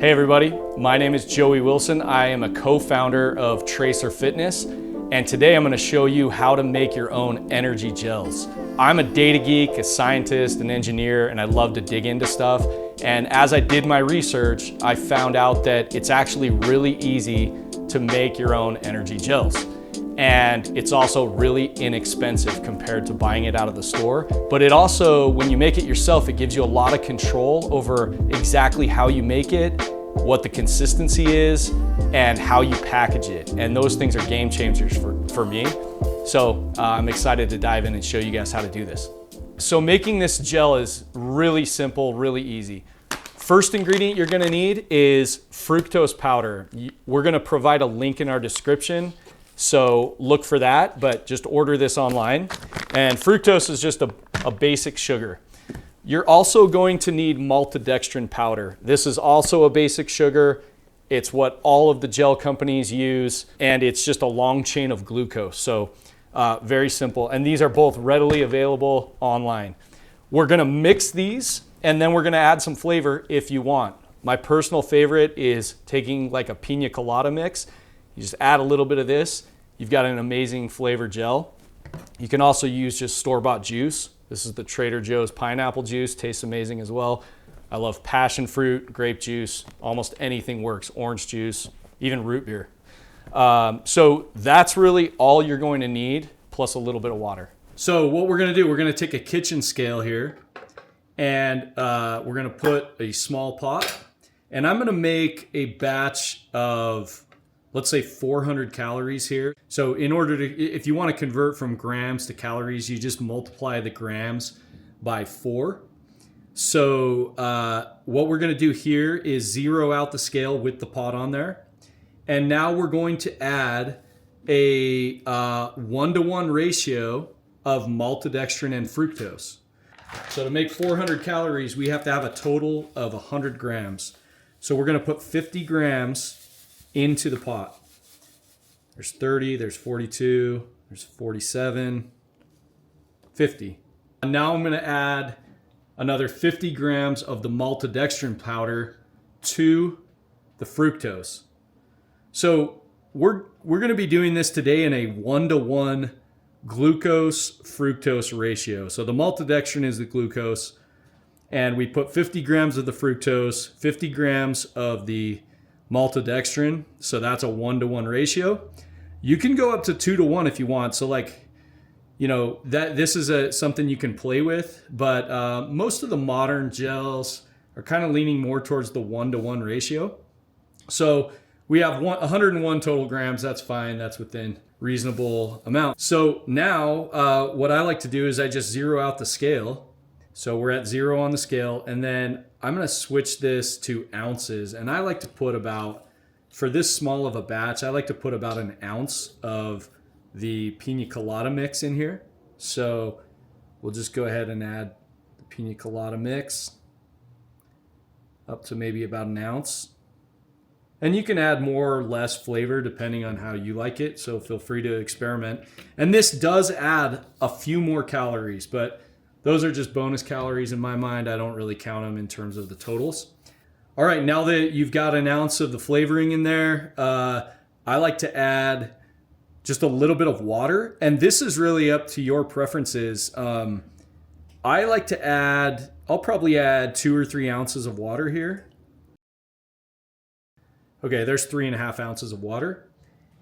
Hey everybody, my name is Joey Wilson. I am a co-founder of Tracer Fitness, and today I'm going to show you how to make your own energy gels. I'm a data geek, a scientist, an engineer, and I love to dig into stuff. And as I did my research, I found out that it's actually really easy to make your own energy gels. And it's also really inexpensive compared to buying it out of the store. But it also, when you make it yourself, it gives you a lot of control over exactly how you make it, what the consistency is, and how you package it. And those things are game changers for me. So I'm excited to dive in and show you guys how to do this. So making this gel is really simple, really easy. First ingredient you're gonna need is fructose powder. We're gonna provide a link in our description. So look for that, but just order this online. And fructose is just a basic sugar. You're also going to need maltodextrin powder. This is also a basic sugar. It's what all of the gel companies use, and it's just a long chain of glucose. So very simple. And these are both readily available online. We're gonna mix these, and then we're gonna add some flavor if you want. My personal favorite is taking like a pina colada mix. You just add a little bit of this, you've got an amazing flavor gel. You can also use just store-bought juice. This is the Trader Joe's pineapple juice, tastes amazing as well. I love passion fruit, grape juice, almost anything works, orange juice, even root beer. So that's really all you're going to need, plus a little bit of water. So what we're gonna do, we're gonna take a kitchen scale here, and we're gonna put a small pot, and I'm gonna make a batch of, let's say 400 calories here. So in order to, if you want to convert from grams to calories, you just multiply the grams by 4. So what we're going to do here is zero out the scale with the pot on there. And now we're going to add a 1-to-1 ratio of maltodextrin and fructose. So to make 400 calories, we have to have a total of 100 grams. So we're going to put 50 grams into the pot. There's 30, there's 42, there's 47, 50. And now I'm gonna add another 50 grams of the maltodextrin powder to the fructose. So we're gonna be doing this today in a 1-to-1 glucose fructose ratio. So the maltodextrin is the glucose, and we put 50 grams of the fructose, 50 grams of the maltodextrin, so that's a 1-to-1 ratio. You can go up to 2-to-1 if you want. So like, you know, that this is something you can play with, but most of the modern gels are kind of leaning more towards the 1-to-1 ratio. So we have 101 total grams. That's fine. That's within reasonable amount. So now what I like to do is I just zero out the scale. So we're at 0 on the scale, and then I'm gonna switch this to ounces. And I like to put about, for this small of a batch, I like to put about an ounce of the pina colada mix in here. So we'll just go ahead and add the pina colada mix up to maybe about an ounce. And you can add more or less flavor depending on how you like it. So feel free to experiment. And this does add a few more calories, but those are just bonus calories in my mind. I don't really count them in terms of the totals. All right, now that you've got an ounce of the flavoring in there, I like to add just a little bit of water. And this is really up to your preferences. I like to add, I'll probably add 2 or 3 ounces of water here. Okay, there's 3.5 ounces of water.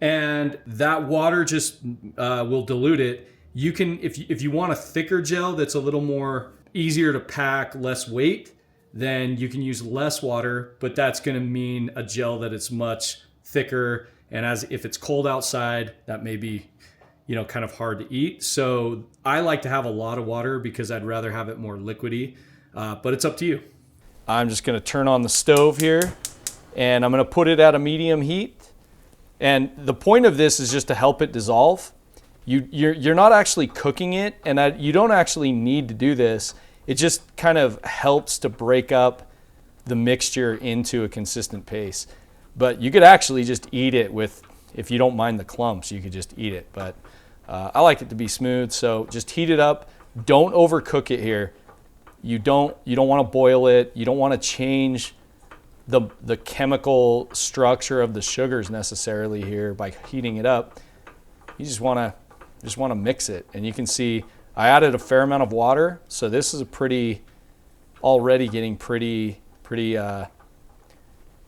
And that water just will dilute it. You can, if you want a thicker gel that's a little more easier to pack, less weight, then you can use less water, but that's gonna mean a gel that is much thicker. And if it's cold outside, that may be, you know, kind of hard to eat. So I like to have a lot of water because I'd rather have it more liquidy, but it's up to you. I'm just gonna turn on the stove here, and I'm gonna put it at a medium heat. And the point of this is just to help it dissolve. You're not actually cooking it, and you don't actually need to do this. It just kind of helps to break up the mixture into a consistent paste. But you could actually just eat it with, if you don't mind the clumps, you could just eat it. But I like it to be smooth, so just heat it up. Don't overcook it here. You don't want to boil it. You don't want to change the chemical structure of the sugars necessarily here by heating it up. You just want to mix it, and you can see I added a fair amount of water, so this is already getting pretty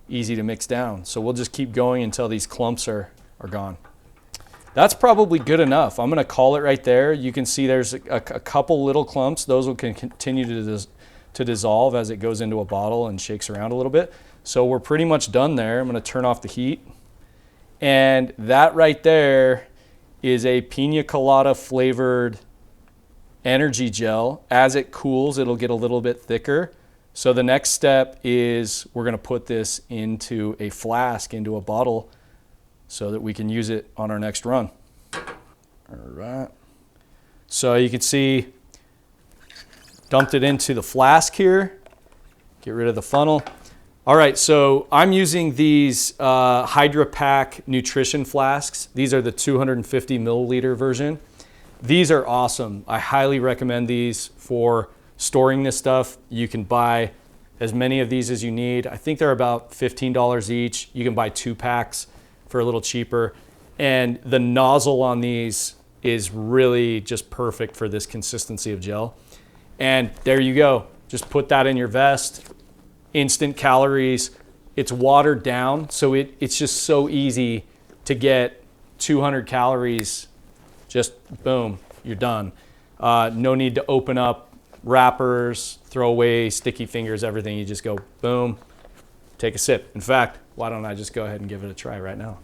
easy to mix down. So we'll just keep going until these clumps are gone. That's probably good enough. I'm going to call it right there. You can see there's a couple little clumps. Those will continue to dissolve as it goes into a bottle and shakes around a little bit. So we're pretty much done there. I'm going to turn off the heat. And that right there is a pina colada flavored energy gel. As it cools, it'll get a little bit thicker. So the next step is we're going to put this into a flask, into a bottle, so that we can use it on our next run. All right. So you can see, dumped it into the flask here. Get rid of the funnel. All right, so I'm using these Hydra Pack nutrition flasks. These are the 250 milliliter version. These are awesome. I highly recommend these for storing this stuff. You can buy as many of these as you need. I think they're about $15 each. You can buy 2 packs for a little cheaper. And the nozzle on these is really just perfect for this consistency of gel. And there you go. Just put that in your vest. Instant calories. It's watered down, so it's just so easy to get 200 calories. Just boom, you're done. No need to open up wrappers, throw away sticky fingers, everything. You just go boom, take a sip. In fact, why don't I just go ahead and give it a try right now?